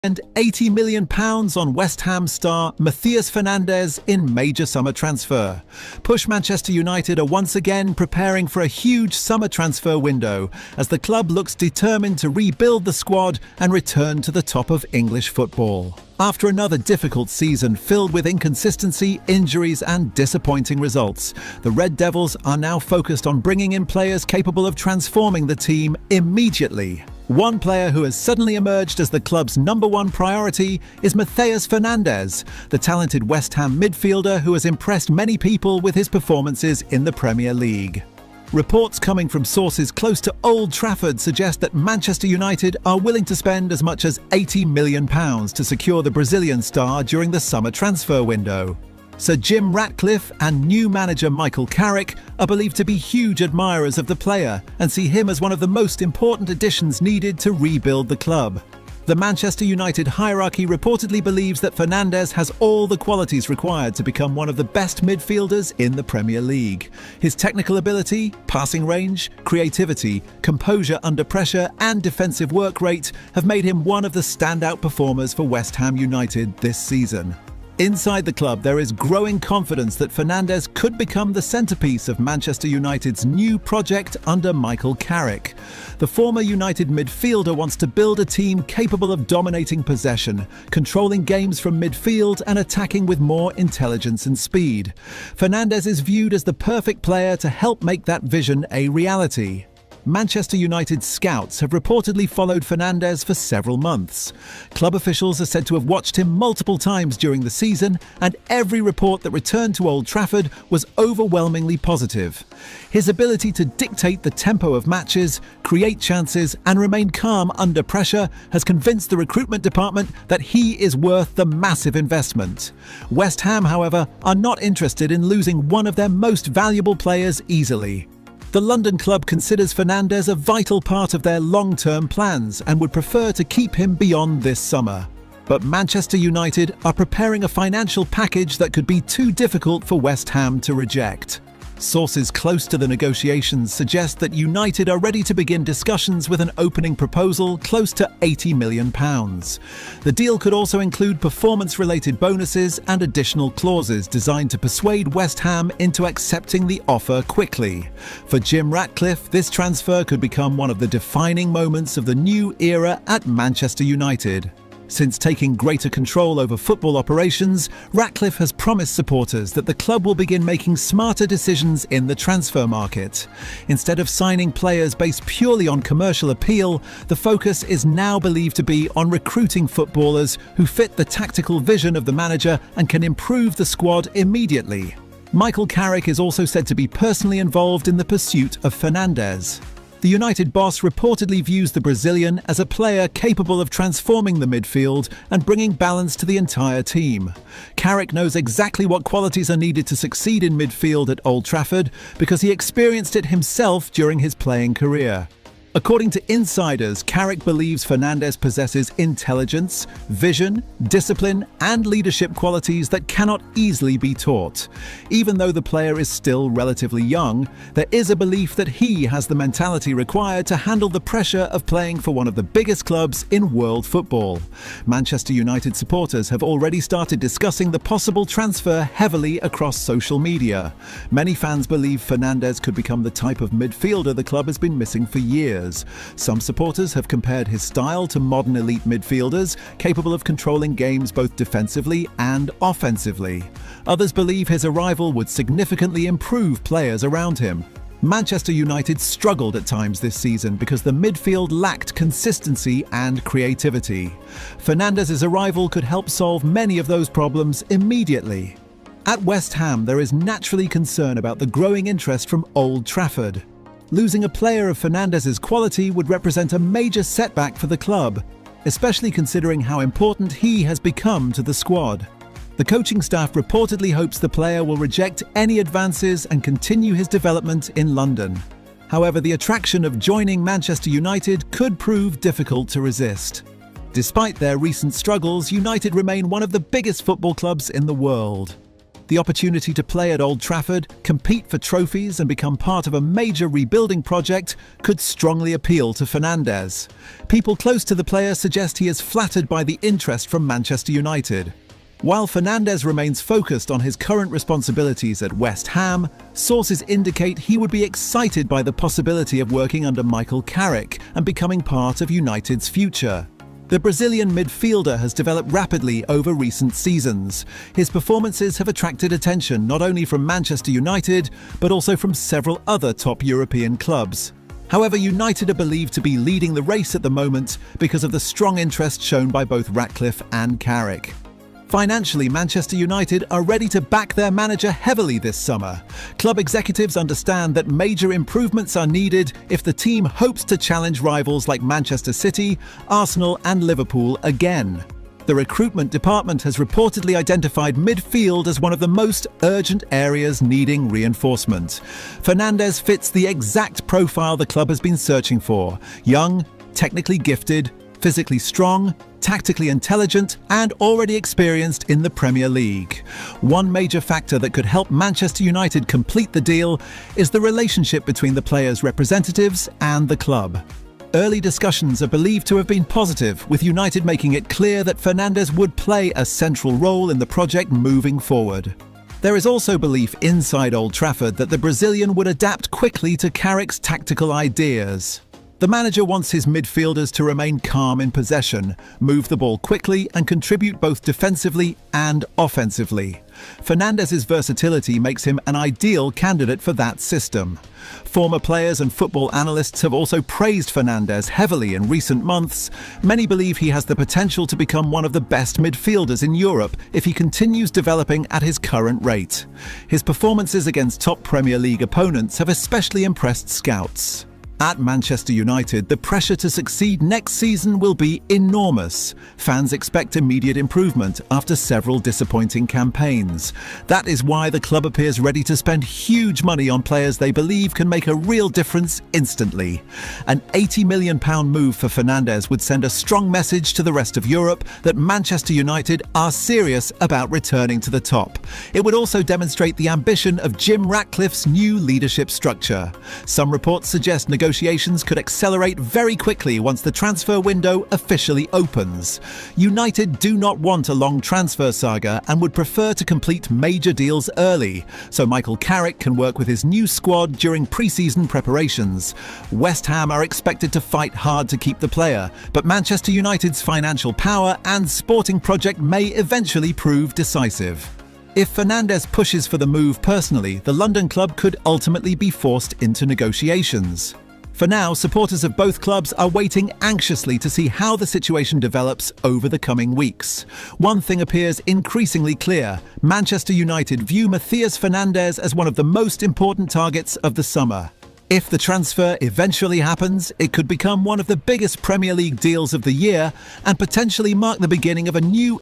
spend £80 million on West Ham star Matheus Fernandes in major summer transfer. Push Manchester United are once again preparing for a huge summer transfer window as the club looks determined to rebuild the squad and return to the top of English football. After another difficult season filled with inconsistency, injuries and disappointing results, the Red Devils are now focused on bringing in players capable of transforming the team immediately. One player who has suddenly emerged as the club's #1 priority is Matheus Fernandes, the talented West Ham midfielder who has impressed many people with his performances in the Premier League. Reports coming from sources close to Old Trafford suggest that Manchester United are willing to spend as much as £80 million to secure the Brazilian star during the summer transfer window. Sir Jim Ratcliffe and new manager Michael Carrick are believed to be huge admirers of the player and see him as one of the most important additions needed to rebuild the club. The Manchester United hierarchy reportedly believes that Fernandes has all the qualities required to become one of the best midfielders in the Premier League. His technical ability, passing range, creativity, composure under pressure and defensive work rate have made him one of the standout performers for West Ham United this season. Inside the club, there is growing confidence that Fernandes could become the centrepiece of Manchester United's new project under Michael Carrick. The former United midfielder wants to build a team capable of dominating possession, controlling games from midfield and attacking with more intelligence and speed. Fernandes is viewed as the perfect player to help make that vision a reality. Manchester United scouts have reportedly followed Fernandes for several months. Club officials are said to have watched him multiple times during the season, and every report that returned to Old Trafford was overwhelmingly positive. His ability to dictate the tempo of matches, create chances, and remain calm under pressure has convinced the recruitment department that he is worth the massive investment. West Ham, however, are not interested in losing one of their most valuable players easily. The London club considers Fernandes a vital part of their long-term plans and would prefer to keep him beyond this summer. But Manchester United are preparing a financial package that could be too difficult for West Ham to reject. Sources close to the negotiations suggest that United are ready to begin discussions with an opening proposal close to £80 million. The deal could also include performance-related bonuses and additional clauses designed to persuade West Ham into accepting the offer quickly. For Jim Ratcliffe, this transfer could become one of the defining moments of the new era at Manchester United. Since taking greater control over football operations, Ratcliffe has promised supporters that the club will begin making smarter decisions in the transfer market. Instead of signing players based purely on commercial appeal, the focus is now believed to be on recruiting footballers who fit the tactical vision of the manager and can improve the squad immediately. Michael Carrick is also said to be personally involved in the pursuit of Fernandes. The United boss reportedly views the Brazilian as a player capable of transforming the midfield and bringing balance to the entire team. Carrick knows exactly what qualities are needed to succeed in midfield at Old Trafford because he experienced it himself during his playing career. According to insiders, Carrick believes Fernandes possesses intelligence, vision, discipline, and leadership qualities that cannot easily be taught. Even though the player is still relatively young, there is a belief that he has the mentality required to handle the pressure of playing for one of the biggest clubs in world football. Manchester United supporters have already started discussing the possible transfer heavily across social media. Many fans believe Fernandes could become the type of midfielder the club has been missing for years. Some supporters have compared his style to modern elite midfielders, capable of controlling games both defensively and offensively. Others believe his arrival would significantly improve players around him. Manchester United struggled at times this season because the midfield lacked consistency and creativity. Fernandes' arrival could help solve many of those problems immediately. At West Ham, there is naturally concern about the growing interest from Old Trafford. Losing a player of Fernandes' quality would represent a major setback for the club, especially considering how important he has become to the squad. The coaching staff reportedly hopes the player will reject any advances and continue his development in London. However, the attraction of joining Manchester United could prove difficult to resist. Despite their recent struggles, United remain one of the biggest football clubs in the world. The opportunity to play at Old Trafford, compete for trophies and become part of a major rebuilding project could strongly appeal to Fernandes. People close to the player suggest he is flattered by the interest from Manchester United. While Fernandes remains focused on his current responsibilities at West Ham, sources indicate he would be excited by the possibility of working under Michael Carrick and becoming part of United's future. The Brazilian midfielder has developed rapidly over recent seasons. His performances have attracted attention not only from Manchester United, but also from several other top European clubs. However, United are believed to be leading the race at the moment because of the strong interest shown by both Ratcliffe and Carrick. Financially, Manchester United are ready to back their manager heavily this summer. Club executives understand that major improvements are needed if the team hopes to challenge rivals like Manchester City, Arsenal and Liverpool again. The recruitment department has reportedly identified midfield as one of the most urgent areas needing reinforcement. Fernandes fits the exact profile the club has been searching for: young, technically gifted, physically strong, tactically intelligent and already experienced in the Premier League. One major factor that could help Manchester United complete the deal is the relationship between the players' representatives and the club. Early discussions are believed to have been positive, with United making it clear that Fernandes would play a central role in the project moving forward. There is also belief inside Old Trafford that the Brazilian would adapt quickly to Carrick's tactical ideas. The manager wants his midfielders to remain calm in possession, move the ball quickly and contribute both defensively and offensively. Fernandes' versatility makes him an ideal candidate for that system. Former players and football analysts have also praised Fernandes heavily in recent months. Many believe he has the potential to become one of the best midfielders in Europe if he continues developing at his current rate. His performances against top Premier League opponents have especially impressed scouts. At Manchester United, the pressure to succeed next season will be enormous. Fans expect immediate improvement after several disappointing campaigns. That is why the club appears ready to spend huge money on players they believe can make a real difference instantly. An £80 million move for Fernandes would send a strong message to the rest of Europe that Manchester United are serious about returning to the top. It would also demonstrate the ambition of Jim Ratcliffe's new leadership structure. Some reports suggest negotiations could accelerate very quickly once the transfer window officially opens. United do not want a long transfer saga and would prefer to complete major deals early, so Michael Carrick can work with his new squad during pre-season preparations. West Ham are expected to fight hard to keep the player, but Manchester United's financial power and sporting project may eventually prove decisive. If Fernandes pushes for the move personally, the London club could ultimately be forced into negotiations. For now, supporters of both clubs are waiting anxiously to see how the situation develops over the coming weeks. One thing appears increasingly clear: Manchester United view Matheus Fernandes as one of the most important targets of the summer. If the transfer eventually happens, it could become one of the biggest Premier League deals of the year and potentially mark the beginning of a new